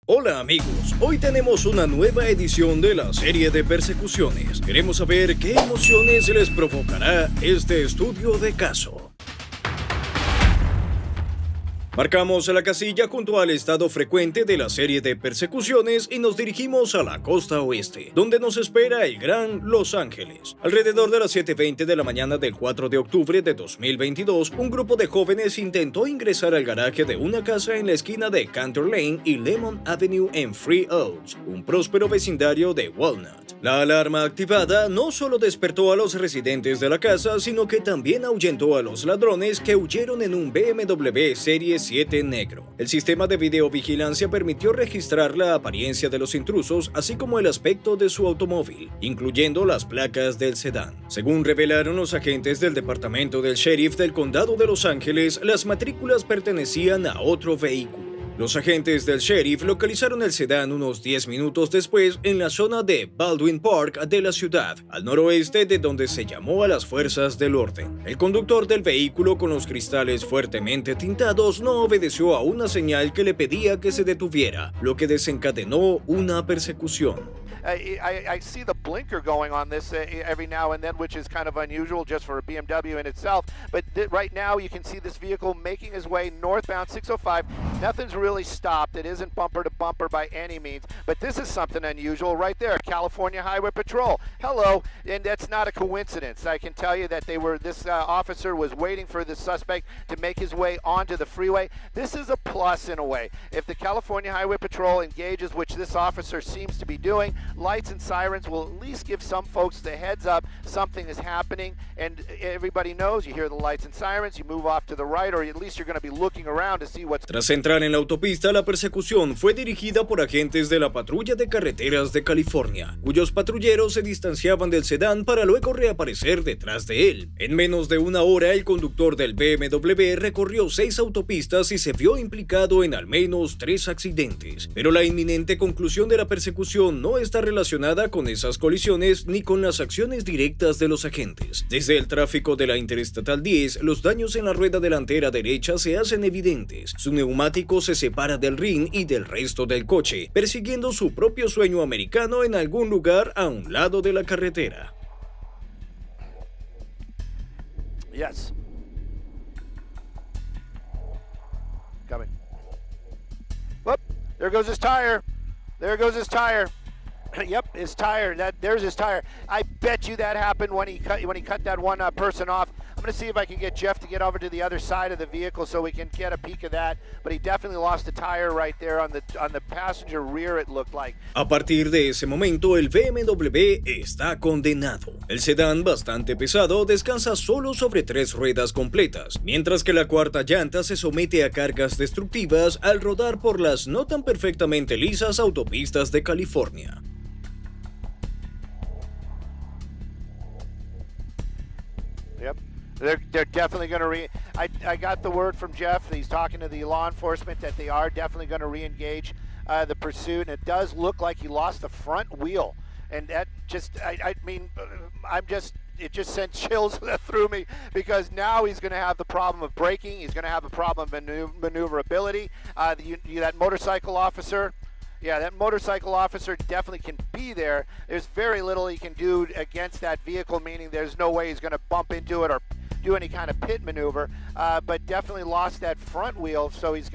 Hola amigos, hoy tenemos una nueva edición de la serie de Persecuciones. Queremos saber qué emociones les provocará este estudio de caso. Marcamos la casilla junto al estado frecuente de la serie de Persecuciones y nos dirigimos a la costa oeste, donde nos espera el Gran Los Ángeles. Alrededor de las 7:20 de la mañana del 4 de octubre de 2022, un grupo de jóvenes intentó ingresar al garaje de una casa en la esquina de Cantor Lane y Lemon Avenue en Free Oaks, un próspero vecindario de Walnut. La alarma activada no solo despertó a los residentes de la casa, sino que también ahuyentó a los ladrones que huyeron en un BMW serie 7 negro. El sistema de videovigilancia permitió registrar la apariencia de los intrusos, así como el aspecto de su automóvil, incluyendo las placas del sedán. Según revelaron los agentes del departamento del sheriff del condado de Los Ángeles, las matrículas pertenecían a otro vehículo. Los agentes del sheriff localizaron el sedán unos 10 minutos después en la zona de Baldwin Park de la ciudad, al noroeste de donde se llamó a las fuerzas del orden. El conductor del vehículo con los cristales fuertemente tintados no obedeció a una señal que le pedía que se detuviera, lo que desencadenó una persecución. I see the blinker going on this every now and then, which is kind of unusual just for a BMW in itself. But right now you can see this vehicle making his way northbound 605. Nothing's really stopped. It isn't bumper to bumper by any means. But this is something unusual right there. California Highway Patrol. Hello. And that's not a coincidence. I can tell you that this officer was waiting for the suspect to make his way onto the freeway. This is a plus in a way. If the California Highway Patrol engages, which this officer seems to be doing, lights and sirens will at least give some folks the heads up something is happening, and everybody knows you hear the lights and sirens, you move off to the right, or at least you're going to be looking around to see what's... Tras entrar en la autopista, la persecución fue dirigida por agentes de la Patrulla de Carreteras de California, cuyos patrulleros se distanciaban del sedán para luego reaparecer detrás de él. En menos de una hora, el conductor del BMW recorrió 6 autopistas y se vio implicado en al menos 3 accidentes. Pero la inminente conclusión de la persecución no está relacionada con esas colisiones ni con las acciones directas de los agentes. Desde el tráfico de la Interestatal 10, los daños en la rueda delantera derecha se hacen evidentes. Su neumático se separa del rin y del resto del coche, persiguiendo su propio sueño americano en algún lugar a un lado de la carretera. Yes. Coming. Whoop, there goes his tire. There goes his tire. Yep, his tire. There's his tire. I bet you that happened when he cut that one person off. I'm going to see if I can get Jeff to get over to the other side of the vehicle so we can get a peek of that. But he definitely lost a tire right there on the passenger rear, it looked like. A partir de ese momento, el BMW está condenado. El sedán, bastante pesado, descansa solo sobre 3 ruedas completas, mientras que la cuarta llanta se somete a cargas destructivas al rodar por las no tan perfectamente lisas autopistas de California. Yep. They're definitely going to I got the word from Jeff. He's talking to the law enforcement that they are definitely going to re-engage the pursuit. And it does look like he lost the front wheel. And that just, it just sent chills through me because now he's going to have the problem of braking. He's going to have the problem of maneuverability. That motorcycle officer. Yeah, that motorcycle officer definitely can be there. There's very little he can do against that vehicle, meaning there's no way he's going to bump into it or do any kind of pit maneuver, but definitely lost that front wheel, so his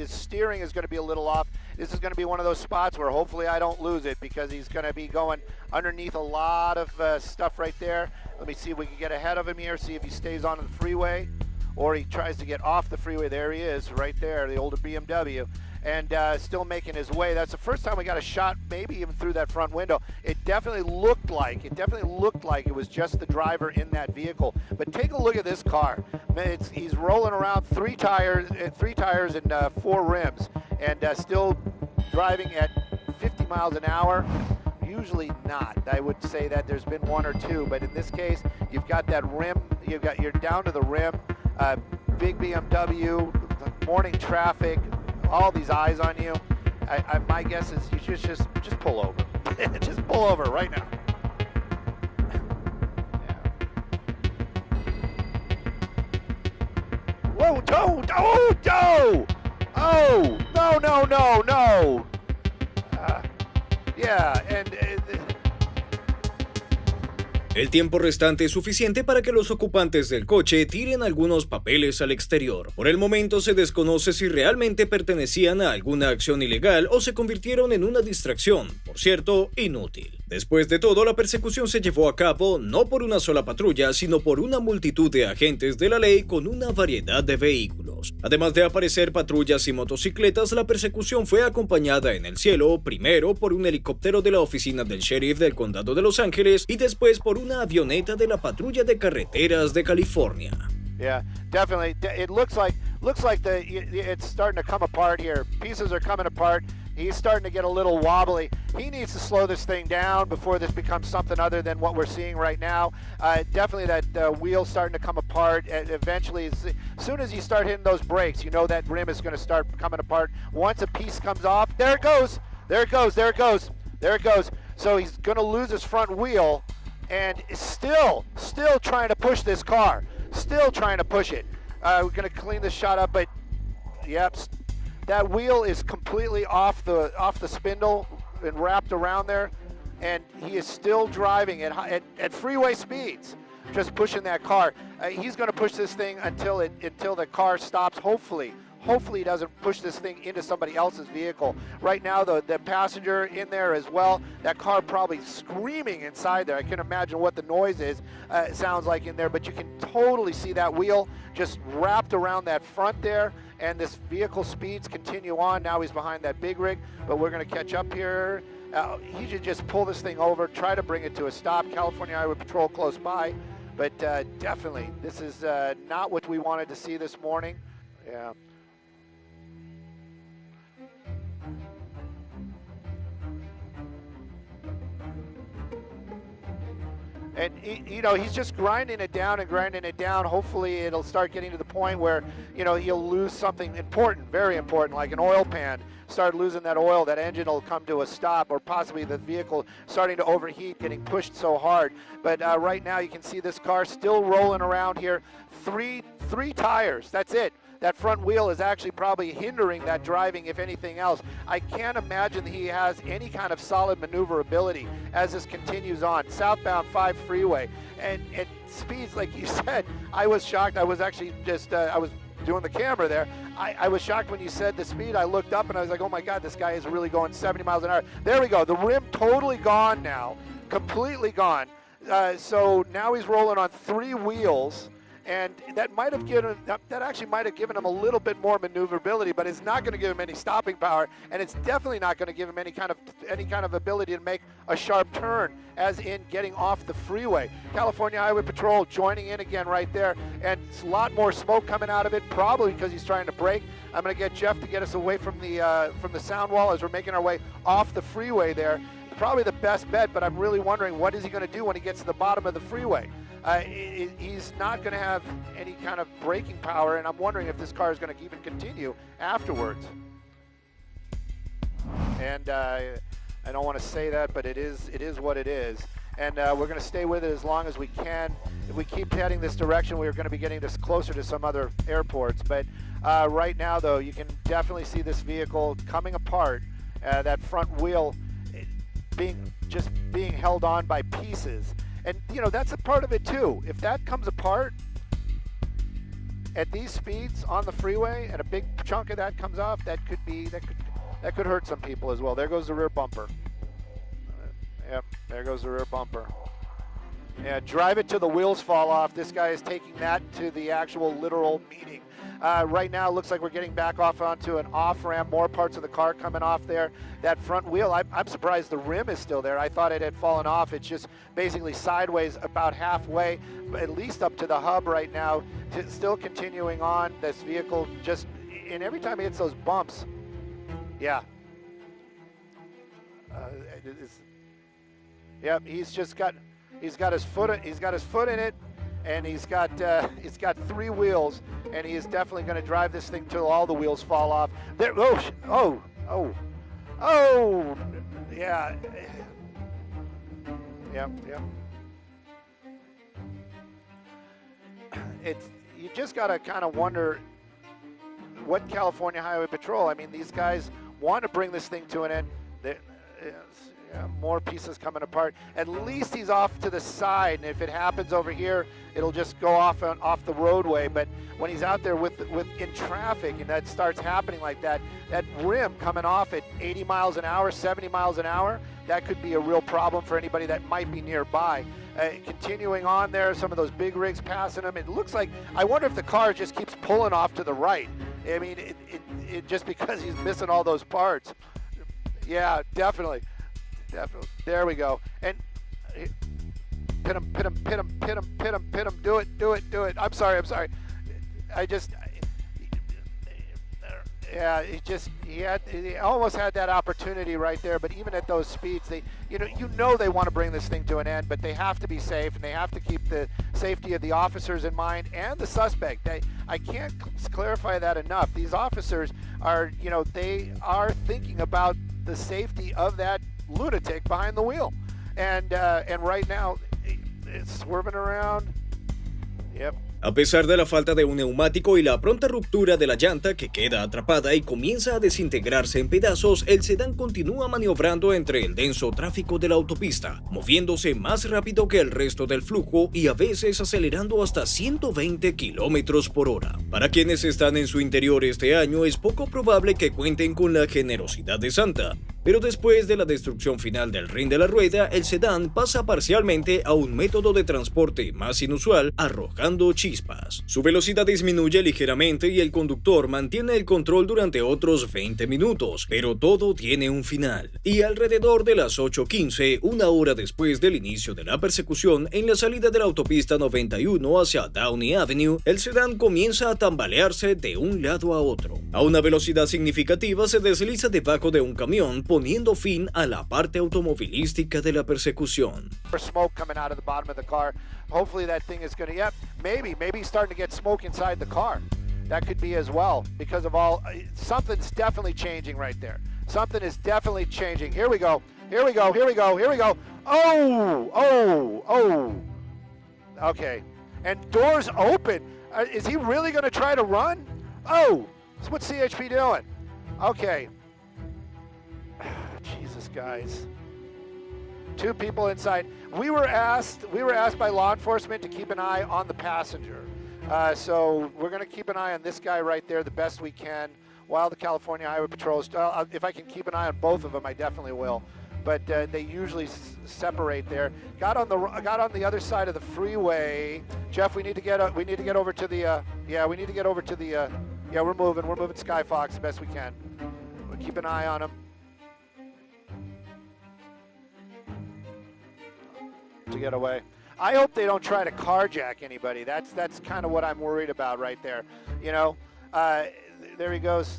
steering is going to be a little off. This is going to be one of those spots where hopefully I don't lose it because he's going to be going underneath a lot of stuff right there. Let me see if we can get ahead of him here, see if he stays on the freeway or he tries to get off the freeway. There he is, right there, the older BMW. And still making his way. That's the first time we got a shot, maybe even through that front window. It definitely looked like it was just the driver in that vehicle. But take a look at this car. Man, he's rolling around 3 tires and 4 rims, and still driving at 50 miles an hour. Usually not. I would say that there's been 1 or 2, but in this case, you've got that rim. You're down to the rim. Big BMW, morning traffic. All these eyes on you. My guess is you should just pull over. Just pull over right now. Whoa, no! Oh, no! Oh, no! El tiempo restante es suficiente para que los ocupantes del coche tiren algunos papeles al exterior. Por el momento se desconoce si realmente pertenecían a alguna acción ilegal o se convirtieron en una distracción, por cierto, inútil. Después de todo, la persecución se llevó a cabo no por una sola patrulla, sino por una multitud de agentes de la ley con una variedad de vehículos. Además de aparecer patrullas y motocicletas, la persecución fue acompañada en el cielo, primero por un helicóptero de la oficina del sheriff del condado de Los Ángeles y después por una avioneta de la patrulla de carreteras de California. Yeah, definitely. It looks like it's starting to come apart here. Pieces are coming apart. He's starting to get a little wobbly. He needs to slow this thing down before this becomes something other than what we're seeing right now. Definitely that wheel's starting to come apart. Eventually, as soon as you start hitting those brakes, you know that rim is going to start coming apart. Once a piece comes off, there it goes. There it goes. There it goes. There it goes. So he's going to lose his front wheel and still trying to push this car. Still trying to push it. We're going to clean this shot up, but yep. That wheel is completely off the spindle and wrapped around there, and he is still driving at freeway speeds, just pushing that car. He's going to push this thing until the car stops. Hopefully he doesn't push this thing into somebody else's vehicle. Right now, the passenger in there as well. That car probably screaming inside there. I can imagine what the noise is. It sounds like in there, but you can totally see that wheel just wrapped around that front there. And this vehicle speeds continue on. Now he's behind that big rig, but we're going to catch up here. He should just pull this thing over, try to bring it to a stop. California Highway Patrol close by, but definitely this is not what we wanted to see this morning. Yeah. And he's just grinding it down and grinding it down. Hopefully it'll start getting to the point where, he'll lose something important, very important, like an oil pan. Start losing that oil, that engine will come to a stop, or possibly the vehicle starting to overheat, getting pushed so hard. But right now you can see this car still rolling around here. Three tires, that's it. That front wheel is actually probably hindering that driving, if anything else. I can't imagine he has any kind of solid maneuverability as this continues on. Southbound 5 freeway. And at speeds, like you said, I was shocked. I was actually just, I was doing the camera there. I was shocked when you said the speed. I looked up and I was like, oh my God, this guy is really going 70 miles an hour. There we go. The rim totally gone now. Completely gone. So now he's rolling on 3 wheels. And that actually might have given him a little bit more maneuverability, but it's not going to give him any stopping power, and it's definitely not going to give him any kind of ability to make a sharp turn, as in getting off the freeway. California Highway Patrol joining in again right there, and it's a lot more smoke coming out of it, probably because he's trying to brake. I'm going to get Jeff to get us away from the sound wall as we're making our way off the freeway there. Probably the best bet, but I'm really wondering what is he going to do when he gets to the bottom of the freeway. He's not going to have any kind of braking power, and I'm wondering if this car is going to even continue afterwards. And I don't want to say that, but it is what it is. And we're going to stay with it as long as we can. If we keep heading this direction, we're going to be getting this closer to some other airports. But right now, though, you can definitely see this vehicle coming apart. That front wheel being held on by pieces. And that's a part of it too. If that comes apart at these speeds on the freeway and a big chunk of that comes off, that could hurt some people as well. There goes the rear bumper. Yep, there goes the rear bumper. Yeah, drive it till the wheels fall off. This guy is taking that to the actual literal meaning. Right now, it looks like we're getting back off onto an off-ramp, more parts of the car coming off there. That front wheel, I'm surprised the rim is still there. I thought it had fallen off. It's just basically sideways about halfway, at least up to the hub right now. Still continuing on, this vehicle and every time he hits those bumps, yeah. Yep, he's got his foot in it. And he's got 3 wheels, and he is definitely going to drive this thing till all the wheels fall off. There, oh, yeah, yep. You just got to kind of wonder what California Highway Patrol. I mean, these guys want to bring this thing to an end. Yeah, more pieces coming apart. At least he's off to the side, and if it happens over here, it'll just go off the roadway. But when he's out there in traffic, and that starts happening like that, that rim coming off at 80 miles an hour, 70 miles an hour, that could be a real problem for anybody that might be nearby. Continuing on there, some of those big rigs passing him. It looks like, I wonder if the car just keeps pulling off to the right. I mean, it just because he's missing all those parts. Yeah, definitely. Definitely. There we go. And pin him, pin him, pin him, pin him, pin him, pin him. Do it, do it, do it. I'm sorry. Yeah, he almost had that opportunity right there, but even at those speeds, you know they want to bring this thing to an end, but they have to be safe, and they have to keep the safety of the officers in mind and the suspect. I can't clarify that enough. These officers are, they are thinking about the safety of that lunatic behind the wheel, and right now it's swerving around. Yep. A pesar de la falta de un neumático y la pronta ruptura de la llanta que queda atrapada y comienza a desintegrarse en pedazos, el sedán continúa maniobrando entre el denso tráfico de la autopista, moviéndose más rápido que el resto del flujo y a veces acelerando hasta 120 kilómetros por hora. Para quienes están en su interior este año, es poco probable que cuenten con la generosidad de Santa, pero después de la destrucción final del rin de la rueda, el sedán pasa parcialmente a un método de transporte más inusual, arrojando chispas. Su velocidad disminuye ligeramente y el conductor mantiene el control durante otros 20 minutos, pero todo tiene un final. Y alrededor de las 8:15, una hora después del inicio de la persecución, en la salida de la autopista 91 hacia Downey Avenue, el sedán comienza a tambalearse de un lado a otro. A una velocidad significativa se desliza debajo de un camión, poniendo fin a la parte automovilística de la persecución. Smoke coming out of the bottom of the car. Hopefully that thing is going to, maybe he's starting to get smoke inside the car. That could be as well, because of something's definitely changing right there. Something is definitely changing. Here we go. Here we go. Here we go. Here we go. Oh. Okay. And doors open. Is he really going to try to run? Oh, what's CHP doing? Okay. Jesus, guys. Two people inside. We were asked by law enforcement to keep an eye on the passenger. So we're going to keep an eye on this guy right there the best we can while the California Highway Patrol is, if I can keep an eye on both of them, I definitely will. But they usually separate there. Got on the other side of the freeway. Jeff, we need to get over to the we're moving Skyfox the best we can. We'll keep an eye on him. To get away. I hope they don't try to carjack anybody. That's kind of what I'm worried about right there. There he goes.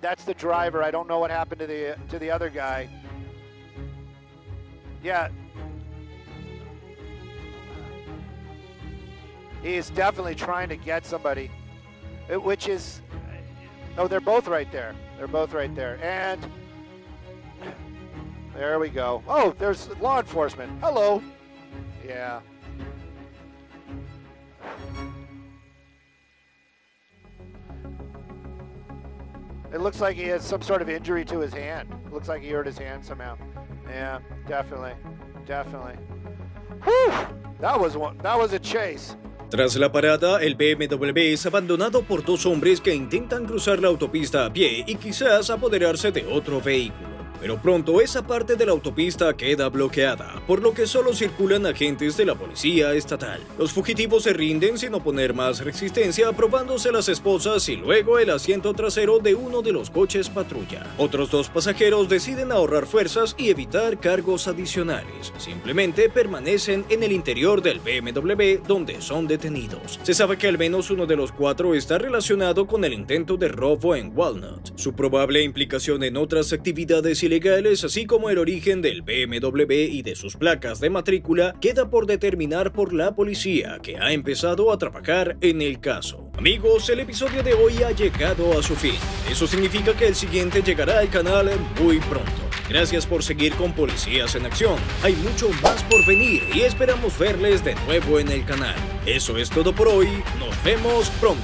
That's the driver. I don't know what happened to the other guy. Yeah. He is definitely trying to get somebody, which is, they're both right there. They're both right there. And there we go. Oh, there's law enforcement. Hello. Yeah. It looks like he has some sort of injury to his hand. Looks like he hurt his hand somehow. Yeah, definitely. Whew! That was a chase. Tras la parada, el BMW es abandonado por dos hombres que intentan cruzar la autopista a pie y quizás apoderarse de otro vehículo. Pero pronto esa parte de la autopista queda bloqueada, por lo que solo circulan agentes de la policía estatal. Los fugitivos se rinden sin oponer más resistencia, probándose las esposas y luego el asiento trasero de uno de los coches patrulla. Otros dos pasajeros deciden ahorrar fuerzas y evitar cargos adicionales. Simplemente permanecen en el interior del BMW donde son detenidos. Se sabe que al menos uno de los cuatro está relacionado con el intento de robo en Walnut. Su probable implicación en otras actividades ilegales, así como el origen del BMW y de sus placas de matrícula, queda por determinar por la policía, que ha empezado a trabajar en el caso. Amigos, el episodio de hoy ha llegado a su fin. Eso significa que el siguiente llegará al canal muy pronto. Gracias por seguir con Policías en Acción. Hay mucho más por venir y esperamos verles de nuevo en el canal. Eso es todo por hoy. Nos vemos pronto.